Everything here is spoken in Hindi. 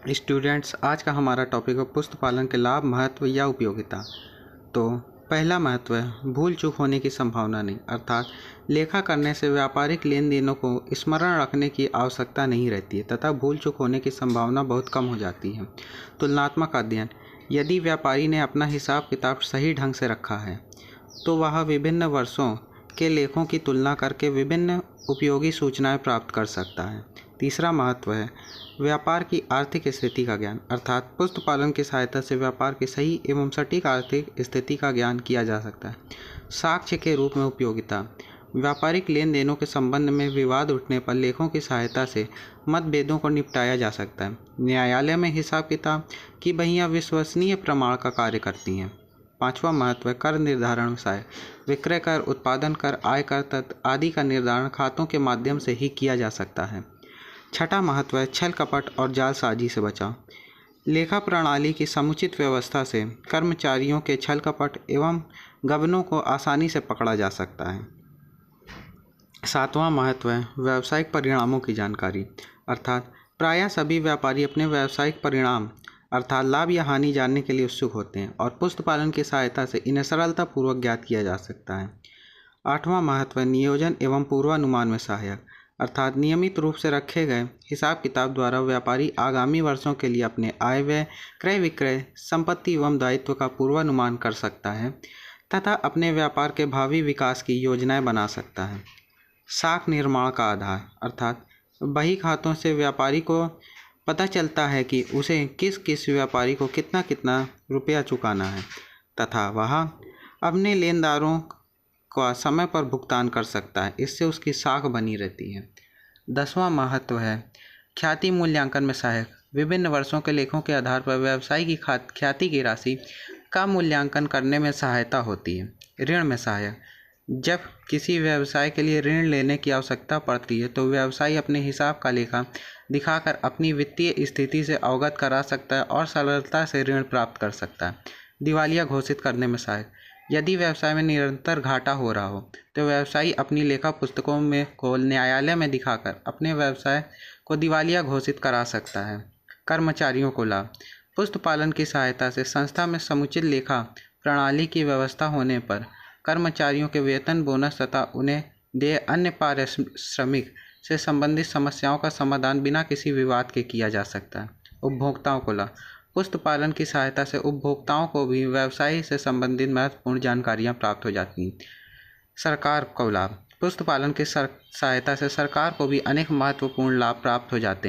स्टूडेंट्स, आज का हमारा टॉपिक है पुस्तक पालन के लाभ, महत्व या उपयोगिता। तो पहला महत्व है भूल चूक होने की संभावना नहीं, अर्थात लेखा करने से व्यापारिक लेन देनों को स्मरण रखने की आवश्यकता नहीं रहती है तथा भूल चूक होने की संभावना बहुत कम हो जाती है। तुलनात्मक अध्ययन, यदि व्यापारी ने अपना हिसाब किताब सही ढंग से रखा है तो वह विभिन्न वर्षों के लेखों की तुलना करके विभिन्न उपयोगी सूचनाएं प्राप्त कर सकता है। तीसरा महत्व है व्यापार की आर्थिक स्थिति का ज्ञान, अर्थात पुस्तक पालन की सहायता से व्यापार की सही एवं सटीक आर्थिक स्थिति का ज्ञान किया जा सकता है। साक्ष्य के रूप में उपयोगिता, व्यापारिक लेन देनों के संबंध में विवाद उठने पर लेखों की सहायता से मतभेदों को निपटाया जा सकता है। न्यायालय में हिसाब किताब की बहियाँ विश्वसनीय प्रमाण का कार्य करती हैं। पांचवा महत्व है कर निर्धारण सहायक, विक्रय कर, उत्पादन कर, आय कर तत्व आदि का निर्धारण खातों के माध्यम से ही किया जा सकता है। छठा महत्व है छल कपट और जालसाजी से बचाव, लेखा प्रणाली की समुचित व्यवस्था से कर्मचारियों के छल कपट एवं गबनों को आसानी से पकड़ा जा सकता है। सातवां महत्व है व्यावसायिक परिणामों की जानकारी, अर्थात प्रायः सभी व्यापारी अपने व्यावसायिक परिणाम अर्थात लाभ या हानि जानने के लिए उत्सुक होते हैं और पुस्तक पालन की सहायता से इन्हें सरलतापूर्वक ज्ञात किया जा सकता है। आठवां महत्व है नियोजन एवं पूर्वानुमान में सहायक, अर्थात नियमित रूप से रखे गए हिसाब किताब द्वारा व्यापारी आगामी वर्षों के लिए अपने आय व्यय, क्रय विक्रय, संपत्ति एवं दायित्व का पूर्वानुमान कर सकता है तथा अपने व्यापार के भावी विकास की योजनाएं बना सकता है। साख निर्माण का आधार, अर्थात बही खातों से व्यापारी को पता चलता है कि उसे किस किस व्यापारी को कितना कितना रुपया चुकाना है तथा वह अपने लेनदारों का समय पर भुगतान कर सकता है, इससे उसकी साख बनी रहती है। 10वां महत्व है ख्याति मूल्यांकन में सहायक, विभिन्न वर्षों के लेखों के आधार पर व्यवसाय की ख्याति की राशि का मूल्यांकन करने में सहायता होती है। ऋण में सहायक, जब किसी व्यवसाय के लिए ऋण लेने की आवश्यकता पड़ती है तो व्यवसायी अपने हिसाब का लेखा दिखाकर अपनी वित्तीय स्थिति से अवगत करा सकता है और सरलता से ऋण प्राप्त कर सकता है। दिवालिया घोषित करने में सहायक, यदि व्यवसाय में निरंतर घाटा हो रहा हो तो व्यवसायी अपनी लेखा पुस्तकों में को न्यायालय में दिखाकर अपने व्यवसाय को दिवालिया घोषित करा सकता है। कर्मचारियों को लाभ, पुस्तक पालन की सहायता से संस्था में समुचित लेखा प्रणाली की व्यवस्था होने पर कर्मचारियों के वेतन, बोनस तथा उन्हें देय अन्य पारिश्रमिक से संबंधित समस्याओं का समाधान बिना किसी विवाद के किया जा सकता है। उपभोक्ताओं को लाभ, पुस्तक पालन की सहायता से उपभोक्ताओं को भी व्यवसाय से संबंधित महत्वपूर्ण जानकारियां प्राप्त हो जाती हैं। सरकार को लाभ, पुस्तक पालन की सहायता से सरकार को भी अनेक महत्वपूर्ण लाभ प्राप्त हो जाते हैं।